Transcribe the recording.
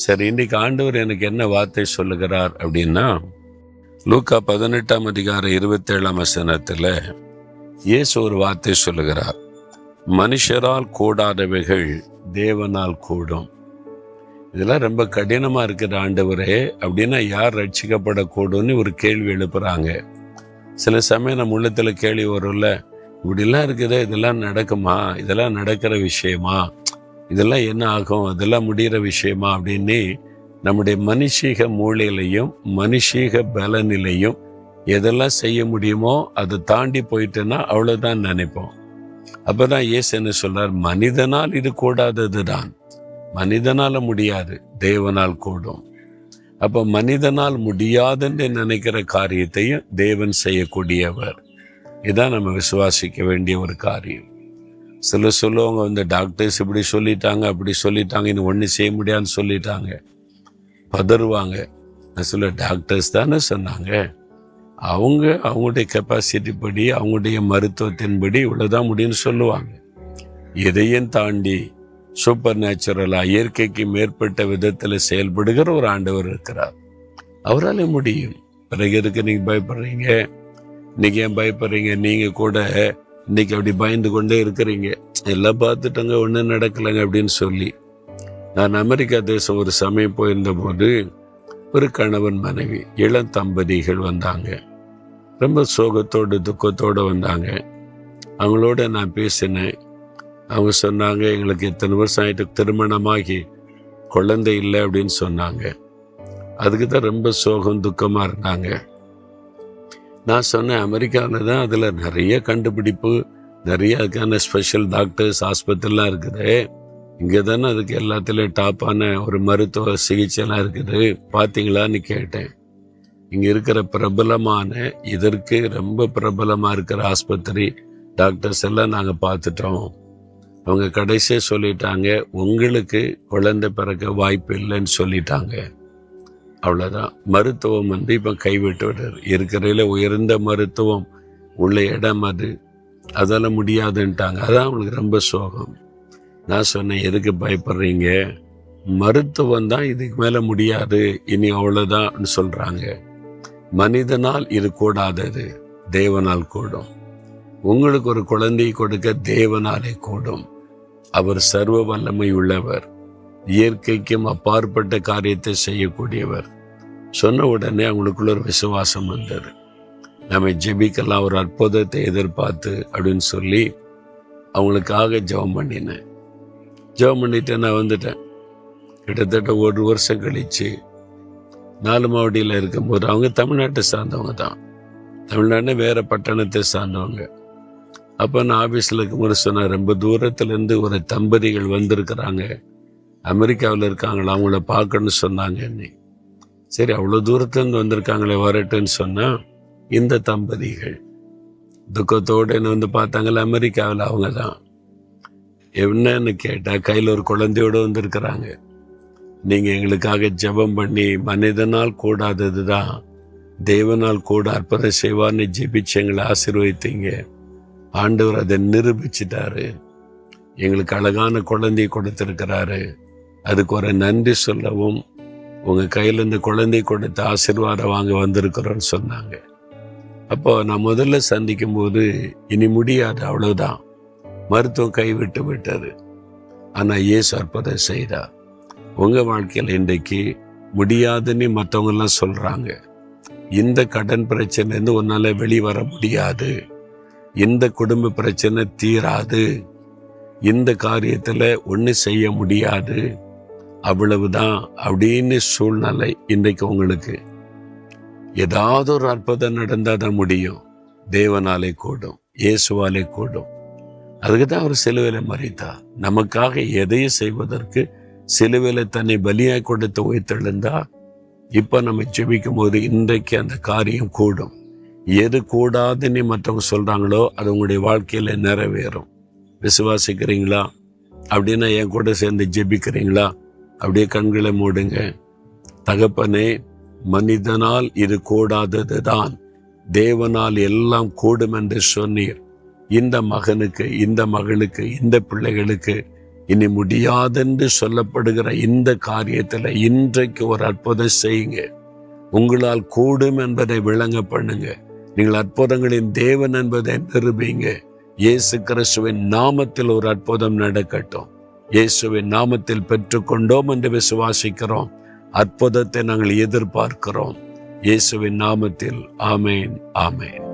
சரி, இன்னைக்கு ஆண்டவர் எனக்கு என்ன வார்த்தை சொல்லுகிறார் அப்படின்னா, லூக்கா 18:27 இயேசு ஒரு வார்த்தை சொல்லுகிறார். மனுஷரால் கூடாதவைகள் தேவனால் கூடும். இதெல்லாம் ரொம்ப கடினமா இருக்கிற ஆண்டவரே அப்படின்னா யார் ரட்சிக்கப்படக்கூடும்னு ஒரு கேள்வி எழுப்புறாங்க. சில சமயம் நம்ம உள்ளத்துல கேள்வி வரும்ல, இப்படிலாம் இருக்குதே, இதெல்லாம் நடக்குமா, இதெல்லாம் நடக்கிற விஷயமா, இதெல்லாம் என்ன ஆகும், அதெல்லாம் முடிகிற விஷயமா அப்படின்னு நம்முடைய மனுஷீக மூளையிலையும் மனுஷீக பலனிலையும் எதெல்லாம் செய்ய முடியுமோ அதை தாண்டி போயிட்டேன்னா அவ்வளவுதான் நினைப்போம். அப்பதான் இயேசு என்ன சொல்றார், மனிதனால் இது கூடாதது தான். மனிதனால முடியாது, தேவனால் கூடும். அப்ப மனிதனால் முடியாதுன்னு நினைக்கிற காரியத்தையும் தேவன் செய்யக்கூடியவர். இதான் நம்ம விசுவாசிக்க வேண்டிய ஒரு காரியம். சில சொல்லுவாங்க, டாக்டர்ஸ் இப்படி சொல்லிட்டாங்க, அப்படி சொல்லிட்டாங்க, இன்னும் ஒன்றும் செய்ய முடியாதுன்னு சொல்லிட்டாங்க, பதறுவாங்க. நான் சொல்ல, டாக்டர்ஸ் தானே சொன்னாங்க, அவங்களுடைய கெப்பாசிட்டி படி அவங்களுடைய மருத்துவத்தின்படி இவ்வளவுதான் முடியும்னு சொல்லுவாங்க. இதையும் தாண்டி சூப்பர் நேச்சுரலா இயற்கைக்கு மேற்பட்ட விதத்துல செயல்படுகிற ஒரு ஆண்டவர் இருக்கிறார். அவரால் முடியும். பிறகு எதுக்கு நீங்க பயப்படுறீங்க? இன்னைக்கு ஏன் பயப்படுறீங்க? நீங்க கூட இன்னைக்கு அப்படி பயந்து கொண்டே இருக்கிறீங்க, எல்லாம் பார்த்துட்டாங்க, ஒன்றும் நடக்கலைங்க அப்படின்னு சொல்லி. நான் அமெரிக்கா தேசம் ஒரு சமயம் போயிருந்த போது ஒரு கணவன் மனைவி இளம் தம்பதிகள் வந்தாங்க. ரொம்ப சோகத்தோடு துக்கத்தோடு வந்தாங்க. அவங்களோட நான் பேசினேன். அவங்க சொன்னாங்க, எங்களுக்கு இத்தனை வருஷம் ஆகிட்டு திருமணமாகி குழந்தை இல்லை அப்படின்னு சொன்னாங்க. அதுக்கு தான் ரொம்ப சோகம் துக்கமாக இருந்தாங்க. நான் சொன்னேன், அமெரிக்காவில் தான் அதில் நிறைய கண்டுபிடிப்பு, நிறைய அதுக்கான ஸ்பெஷல் டாக்டர்ஸ் ஆஸ்பத்திரிலாம் இருக்குது. இங்கே தானே அதுக்கு எல்லாத்துலேயும் டாப்பான ஒரு மருத்துவ சிகிச்சைலாம் இருக்குது, பார்த்தீங்களான்னு கேட்டேன். இங்கே இருக்கிற பிரபலமான, இதற்கு ரொம்ப பிரபலமாக இருக்கிற ஆஸ்பத்திரி டாக்டர்ஸ் எல்லாம் நாங்கள் பார்த்துட்டோம். அவங்க கடைசியாக சொல்லிட்டாங்க, உங்களுக்கு குழந்தை பிறக்க வாய்ப்பு இல்லைன்னு சொல்லிட்டாங்க. அவ்வளோதான். மருத்துவம் இப்போ கைவிட்டு விடுறது. இருக்கிறதுல உயர்ந்த மருத்துவம் உள்ள இடம் அது, அதெல்லாம் முடியாதுன்ட்டாங்க. அதான் அவங்களுக்கு ரொம்ப சோகம். நான் சொன்னேன், எதுக்கு பயப்படுறீங்க? மருத்துவம் தான் இதுக்கு மேலே முடியாது, இனி அவ்வளோதான் சொல்கிறாங்க. மனிதனால் இது கூடாதது தேவனால் கூடும். உங்களுக்கு ஒரு குழந்தையை கொடுக்க தேவனாலே கூடும். அவர் சர்வ வல்லமை உள்ளவர், இயற்கைக்கும் அப்பாற்பட்ட காரியத்தை செய்யக்கூடியவர். சொன்ன உடனே அவங்களுக்குள்ள ஒரு விசுவாசம் வந்தது. நம்ம ஜெபிக்கலாம், ஒரு அற்புதத்தை எதிர்பார்த்து அப்படின்னு சொல்லி அவங்களுக்காக ஜெபம் பண்ணினேன். ஜெபம் பண்ணிட்டு நான் வந்துட்டேன். கிட்டத்தட்ட 1 வருஷம் கழிச்சு 4 மாவட்டியில் இருக்கும்போது, அவங்க தமிழ்நாட்டை சார்ந்தவங்க தான், தமிழ்நாடு வேற பட்டணத்தை சார்ந்தவங்க. அப்போ நான் ஆஃபீஸில் இருக்கும்போது சொன்னேன், ரொம்ப தூரத்துலேருந்து ஒரு தம்பதிகள் வந்திருக்கிறாங்க, அமெரிக்காவில் இருக்காங்களா, அவங்கள பார்க்கணும்னு சொன்னாங்க. என்னை சரி, அவ்வளோ தூரத்துலேருந்து வந்திருக்காங்களே, வரட்டுன்னு சொன்னால் இந்த தம்பதிகள் துக்கத்தோடு என்ன வந்து பார்த்தாங்களே, அமெரிக்காவில் அவங்க தான். என்னன்னு கேட்டால், கையில் ஒரு குழந்தையோடு வந்திருக்கிறாங்க. நீங்கள் எங்களுக்காக ஜெபம் பண்ணி மனிதனால் கூடாதது தான் தேவனால் கூட அற்புதம் செய்வார்னு ஜெபிச்சு எங்களை ஆசீர்வதித்தீங்க. ஆண்டவர் அதை நிரூபிச்சிட்டாரு. எங்களுக்கு அழகான குழந்தையை கொடுத்திருக்கிறாரு. அதுக்கு ஒரு நன்றி சொல்லவும் உங்கள் கையில் இந்த குழந்தை கொடுத்த ஆசீர்வாதம் வாங்க வந்திருக்கிறோன்னு சொன்னாங்க. அப்போ நான் முதல்ல சந்திக்கும் போது, இனி முடியாது, அவ்வளவுதான், மருத்துவம் கைவிட்டு விட்டது. ஆனால் இயேசு அற்புதம் செய்தார். உங்கள் வாழ்க்கையில் இன்றைக்கு முடியாதுன்னு மற்றவங்கெல்லாம் சொல்கிறாங்க. இந்த கடன் பிரச்சனைலேருந்து உன்னால் வெளிவர முடியாது, இந்த குடும்ப பிரச்சனை தீராது, இந்த காரியத்தில் ஒன்றும் செய்ய முடியாது, அவ்வளவுதான் அப்படின்னு சூழ்நிலை இன்றைக்கு உங்களுக்கு. ஏதாவது ஒரு அற்புதம் நடந்தால் தான் முடியும். தேவனாலே கூடும், இயேசுவாலே கூடும். அதுக்கு தான் அவர் சிலுவையில் மரித்தார். நமக்காக எதையும் செய்வதற்கு சிலுவையில் தன்னை பலியாய் கொடுத்து உயிர்த்தெழுந்தா. இப்போ நம்ம ஜெபிக்கும் போது இன்றைக்கு அந்த காரியம் கூடும். எது கூடாதுன்னு மற்றவங்க சொல்கிறாங்களோ அது உங்களுடைய வாழ்க்கையில் நிறைவேறும். விசுவாசிக்கிறீங்களா? அப்படின்னா என் கூட சேர்ந்து ஜெபிக்கிறீங்களா? அப்படியே கண்களை மூடுங்க. தகப்பனே, மனிதனால் இது கூடாதது தான் தேவனால் எல்லாம் கூடும் என்று சொன்னீர். இந்த மகனுக்கு, இந்த மகளுக்கு, இந்த பிள்ளைகளுக்கு இனி முடியாதென்று சொல்லப்படுகிற இந்த காரியத்தில் இன்றைக்கு ஒரு அற்புதம் செய்யுங்க. உங்களால் கூடும் என்பதை விளங்க பண்ணுங்க. நீங்கள் அற்புதங்களின் தேவன் என்பதை நிரூபிங்க. இயேசு கிறிஸ்துவின் நாமத்தில் ஒரு அற்புதம் நடக்கட்டும். இயேசுவின் நாமத்தில் பெற்றுக்கொண்டோம் என்று விசுவாசிக்கிறோம். அற்புதத்தை நாங்கள் எதிர்பார்க்கிறோம். இயேசுவின் நாமத்தில் ஆமேன், ஆமேன்.